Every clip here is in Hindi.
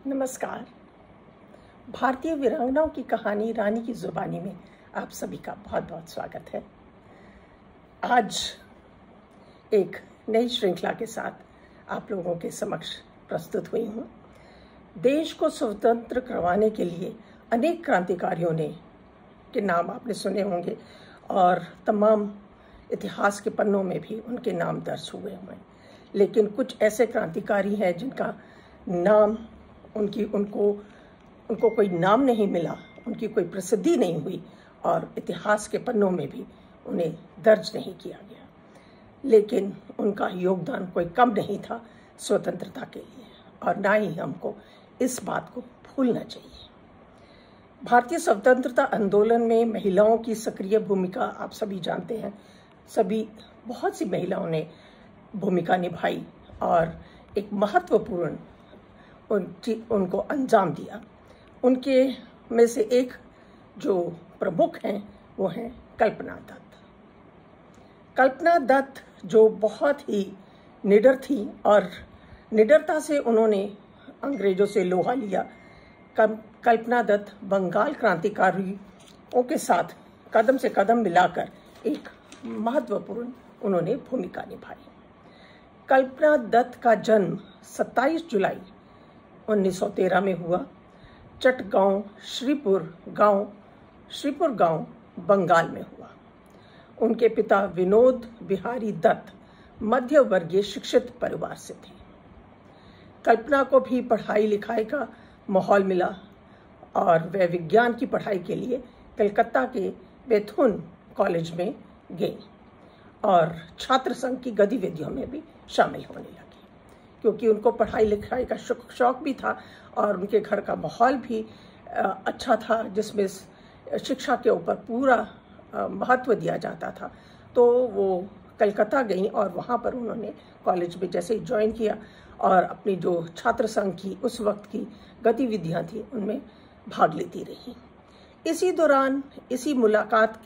नमस्कार। भारतीय वीरांगनाओं की कहानी रानी की जुबानी में आप सभी का बहुत बहुत स्वागत है। आज एक नई श्रृंखला के साथ आप लोगों के समक्ष प्रस्तुत हुई हूँ। देश को स्वतंत्र करवाने के लिए अनेक क्रांतिकारियों के नाम आपने सुने होंगे और तमाम इतिहास के पन्नों में भी उनके नाम दर्ज हुए हैं। लेकिन कुछ ऐसे क्रांतिकारी हैं जिनका नाम उनको कोई नाम नहीं मिला, उनकी कोई प्रसिद्धि नहीं हुई और इतिहास के पन्नों में भी उन्हें दर्ज नहीं किया गया। लेकिन उनका योगदान कोई कम नहीं था स्वतंत्रता के लिए और ना ही हमको इस बात को भूलना चाहिए। भारतीय स्वतंत्रता आंदोलन में महिलाओं की सक्रिय भूमिका आप सभी जानते हैं। बहुत सी महिलाओं ने भूमिका निभाई और एक महत्वपूर्ण उनको अंजाम दिया। उनके में से एक जो प्रमुख हैं वो हैं कल्पना दत्त। कल्पना दत्त जो बहुत ही निडर थी और निडरता से उन्होंने अंग्रेजों से लोहा लिया। कल्पना दत्त बंगाल क्रांतिकारियों के साथ कदम से कदम मिलाकर एक महत्वपूर्ण उन्होंने भूमिका निभाई। कल्पना दत्त का जन्म 27 जुलाई 1913 में हुआ। चटगांव श्रीपुर गांव बंगाल में हुआ। उनके पिता विनोद बिहारी दत्त मध्य वर्गीय शिक्षित परिवार से थे। कल्पना को भी पढ़ाई लिखाई का माहौल मिला और वह विज्ञान की पढ़ाई के लिए कलकत्ता के बेथुन कॉलेज में गई और छात्र संघ की गतिविधियों में भी शामिल होने लगी, क्योंकि उनको पढ़ाई लिखाई का शौक भी था और उनके घर का माहौल भी अच्छा था जिसमें शिक्षा के ऊपर पूरा महत्व दिया जाता था। तो वो कलकत्ता गई और वहाँ पर उन्होंने कॉलेज में जैसे ही ज्वाइन किया और अपनी जो छात्र संघ की उस वक्त की गतिविधियाँ थी उनमें भाग लेती रही। इसी दौरान इसी मुलाकात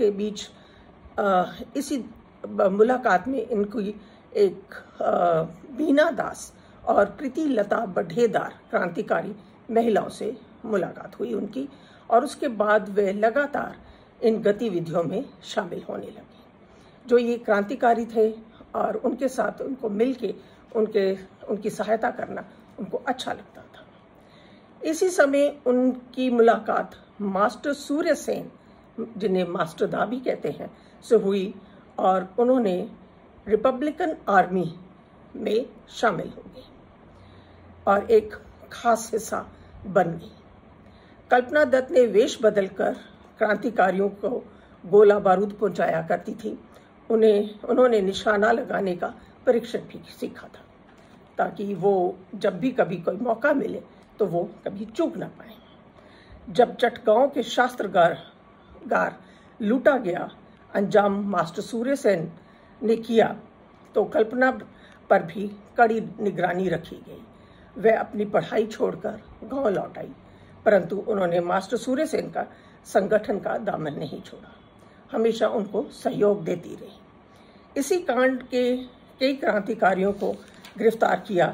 में इनकी एक बीना दास और प्रीति लता बढ़ेदार क्रांतिकारी महिलाओं से मुलाकात हुई उनकी और उसके बाद वे लगातार इन गतिविधियों में शामिल होने लगी। जो ये क्रांतिकारी थे और उनके साथ उनको मिलके उनकी सहायता करना उनको अच्छा लगता था। इसी समय उनकी मुलाकात मास्टर सूर्य सेन, जिन्हें मास्टर दा भी कहते हैं, से हुई और उन्होंने रिपब्लिकन आर्मी में शामिल हो गई और एक खास हिस्सा बन गई। कल्पना दत्त ने वेश बदलकर क्रांतिकारियों को गोला बारूद पहुंचाया करती थी। उन्होंने निशाना लगाने का परीक्षण भी सीखा था ताकि वो जब भी कभी कोई मौका मिले तो वो कभी चूक ना पाए। जब चटगांव के शास्त्रागार लूटा गया अंजाम मास्टर सूर्य सेन ने किया तो कल्पना पर भी कड़ी निगरानी रखी गई। वह अपनी पढ़ाई छोड़कर गांव लौट आई, परंतु उन्होंने मास्टर सूर्य सेन का संगठन का दामन नहीं छोड़ा, हमेशा उनको सहयोग देती रही। इसी कांड के कई क्रांतिकारियों को गिरफ्तार किया।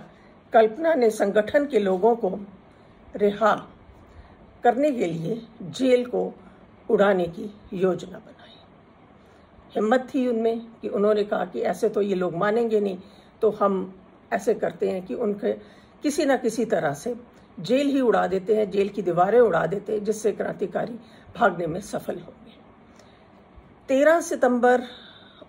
कल्पना ने संगठन के लोगों को रिहा करने के लिए जेल को उड़ाने की योजना बनाई। हिम्मत थी उनमें कि उन्होंने कहा कि ऐसे तो ये लोग मानेंगे नहीं, तो हम ऐसे करते हैं कि उनके किसी न किसी तरह से जेल ही उड़ा देते हैं, जेल की दीवारें उड़ा देते हैं, जिससे क्रांतिकारी भागने में सफल होंगे। 13 सितंबर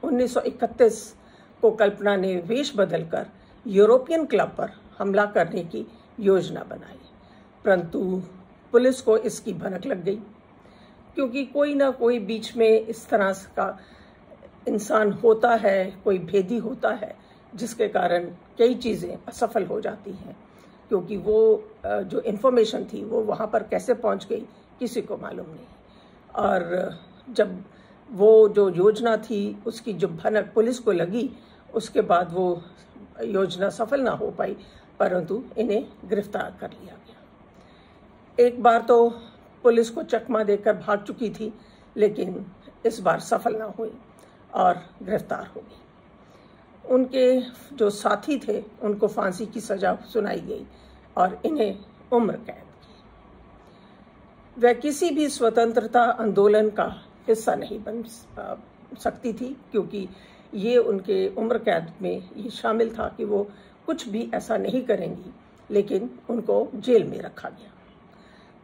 1931 को कल्पना ने वेश बदलकर यूरोपियन क्लब पर हमला करने की योजना बनाई, परंतु पुलिस को इसकी भनक लग गई, क्योंकि कोई ना कोई बीच में इस तरह का इंसान होता है, कोई भेदी होता है, जिसके कारण कई चीज़ें असफल हो जाती हैं, क्योंकि वो जो इन्फॉर्मेशन थी वो वहाँ पर कैसे पहुँच गई किसी को मालूम नहीं। और जब वो जो योजना थी उसकी जो भनक पुलिस को लगी, उसके बाद वो योजना सफल ना हो पाई, परंतु इन्हें गिरफ्तार कर लिया गया। एक बार तो पुलिस को चकमा देकर भाग चुकी थी, लेकिन इस बार सफल ना हुई और गिरफ्तार हो गई। उनके जो साथी थे उनको फांसी की सजा सुनाई गई और इन्हें उम्र कैद की। वह किसी भी स्वतंत्रता आंदोलन का हिस्सा नहीं बन सकती थी, क्योंकि ये उनके उम्र कैद में ये शामिल था कि वो कुछ भी ऐसा नहीं करेंगी, लेकिन उनको जेल में रखा गया।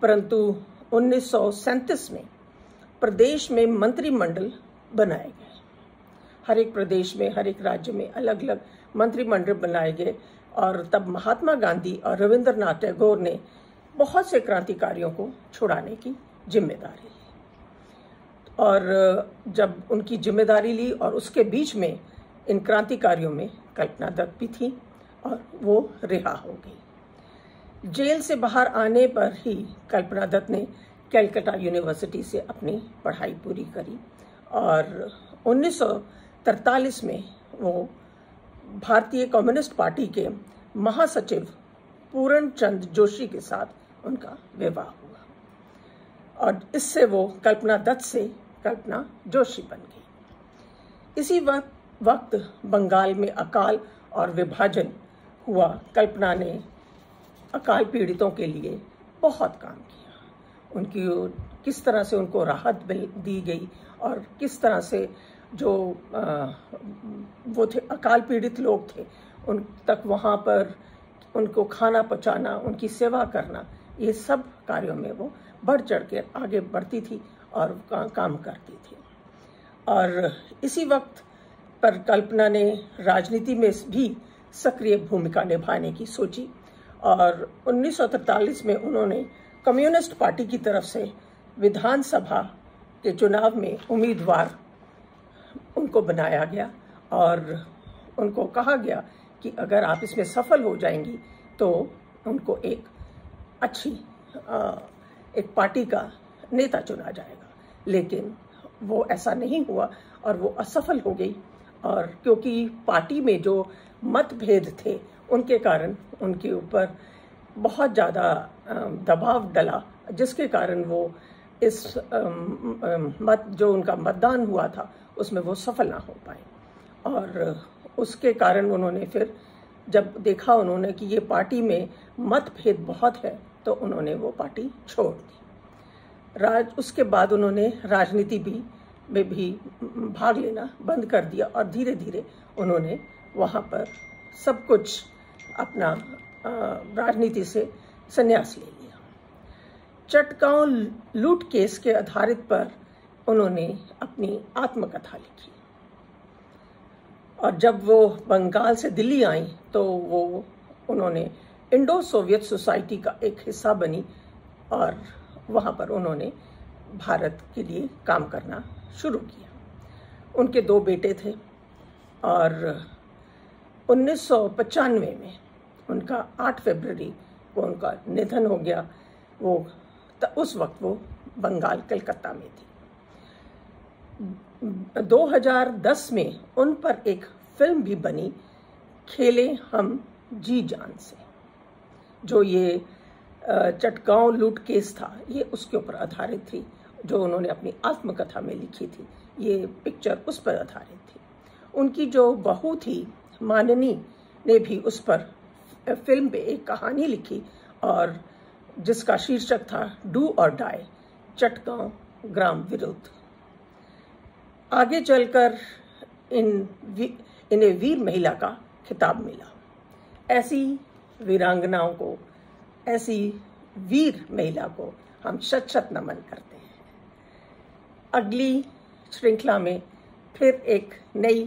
परंतु 1937 में प्रदेश में मंत्रिमंडल बनाए गए। हर एक प्रदेश में, हर एक राज्य में अलग अलग मंत्रिमंडल बनाए गए, और तब महात्मा गांधी और रविंद्रनाथ टैगोर ने बहुत से क्रांतिकारियों को छुड़ाने की जिम्मेदारी ली। और जब उनकी जिम्मेदारी ली और उसके बीच में इन क्रांतिकारियों में कल्पना दत्त भी थी, और वो रिहा हो गई। जेल से बाहर आने पर ही कल्पना दत्त ने कलकत्ता यूनिवर्सिटी से अपनी पढ़ाई पूरी करी, और 1943 में वो भारतीय कम्युनिस्ट पार्टी के महासचिव पूर्ण चंद जोशी के साथ उनका विवाह हुआ, और इससे वो कल्पना दत्त से कल्पना जोशी बन गई। इसी वक्त बंगाल में अकाल और विभाजन हुआ। कल्पना ने अकाल पीड़ितों के लिए बहुत काम किया। उनकी किस तरह से उनको राहत दी गई, और किस तरह से जो वो थे अकाल पीड़ित लोग थे उन तक वहाँ पर उनको खाना पहुँचाना, उनकी सेवा करना, ये सब कार्यों में वो बढ़ चढ़ के आगे बढ़ती थी और काम करती थी। और इसी वक्त पर कल्पना ने राजनीति में भी सक्रिय भूमिका निभाने की सोची, और 1943 में उन्होंने कम्युनिस्ट पार्टी की तरफ से विधानसभा के चुनाव में उम्मीदवार उनको बनाया गया, और उनको कहा गया कि अगर आप इसमें सफल हो जाएंगी तो उनको एक अच्छी एक पार्टी का नेता चुना जाएगा। लेकिन वो ऐसा नहीं हुआ और वो असफल हो गई, और क्योंकि पार्टी में जो मतभेद थे उनके कारण उनके ऊपर बहुत ज़्यादा दबाव डला, जिसके कारण वो इस जो उनका मतदान हुआ था उसमें वो सफल ना हो पाए। और उसके कारण उन्होंने फिर जब देखा उन्होंने कि ये पार्टी में मतभेद बहुत है, तो उन्होंने वो पार्टी छोड़ दी। उसके बाद उन्होंने राजनीति में भी भाग लेना बंद कर दिया, और धीरे धीरे उन्होंने वहाँ पर सब कुछ अपना राजनीति से संन्यास ले लिया। चटगांव लूट केस के आधारित पर उन्होंने अपनी आत्मकथा लिखी, और जब वो बंगाल से दिल्ली आई तो उन्होंने इंडो सोवियत सोसाइटी का एक हिस्सा बनी, और वहाँ पर उन्होंने भारत के लिए काम करना शुरू किया। उनके 2 बेटे थे, और 1995 में उनका 8 फरवरी को उनका निधन हो गया। उस वक्त वो बंगाल कलकत्ता में थी। 2010 में उन पर एक फिल्म भी बनी, खेले हम जी जान से, जो ये चटगांव लूट केस था, ये उसके ऊपर आधारित थी, जो उन्होंने अपनी आत्मकथा में लिखी थी। ये पिक्चर उस पर आधारित थी। उनकी जो बहू थी माननी ने भी उस पर फिल्म पे एक कहानी लिखी, और जिसका शीर्षक था डू और डाई, चटगांव ग्राम विरुद्ध। आगे चलकर इन्हें वीर महिला का खिताब मिला। ऐसी वीरांगनाओं को, ऐसी वीर महिला को हम शत शत नमन करते हैं। अगली श्रृंखला में फिर एक नई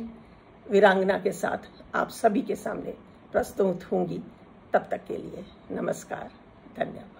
वीरांगना के साथ आप सभी के सामने प्रस्तुत होंगी। तब तक के लिए नमस्कार, धन्यवाद।